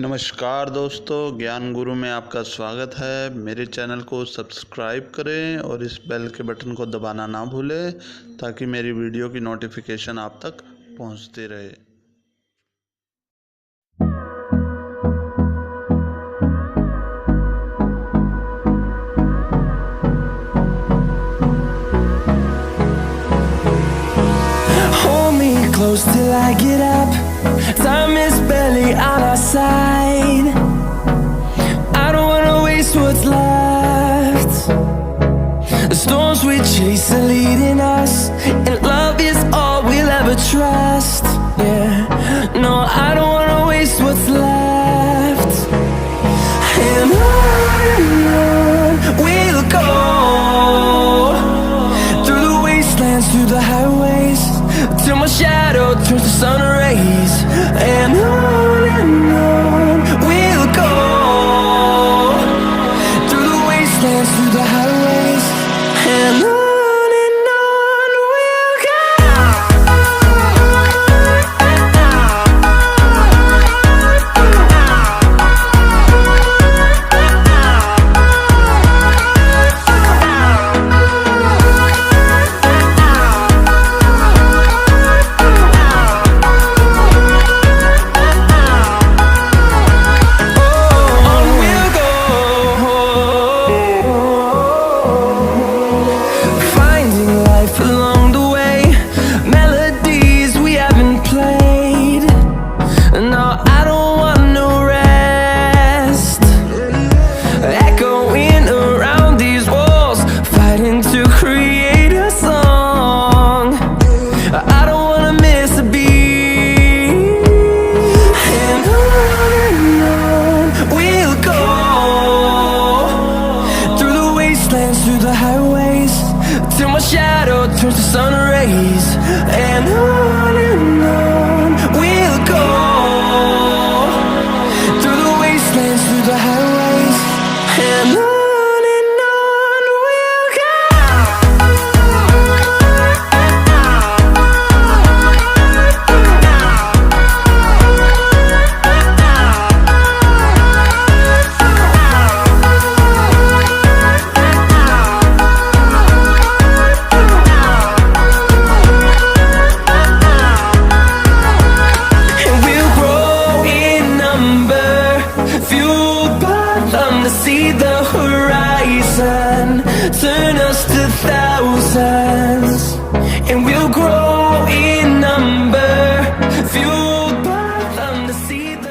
नमस्कार दोस्तों, ज्ञान गुरु में आपका स्वागत है। मेरे चैनल को सब्सक्राइब करें और इस बेल के बटन को दबाना ना भूलें ताकि मेरी वीडियो की नोटिफिकेशन आप तक पहुंचती रहे। Hold me close till I get up. Time is barely on our side. I don't wanna waste what's left. The storms we chase are leading us, and love is all we'll ever trust. Yeah, no, I don't wanna waste what's left. And on we'll go, through the wastelands, through the highways, till my shadow turns to sun rays. And on we'll go, through the wastelands, through the highways, and on we'll go. Along the way, melodies we haven't played. No, I don't want no rest. Echoing around these walls, fighting to create a song. I don't wanna miss a beat. And on we'll go, through the wastelands, through the highways, till my shadow turns to sun rays. And on we'll go, through the wastelands, through the highways, and on we'll go. See the horizon, turn us to thousands, and we'll grow in number, fueled by them to see the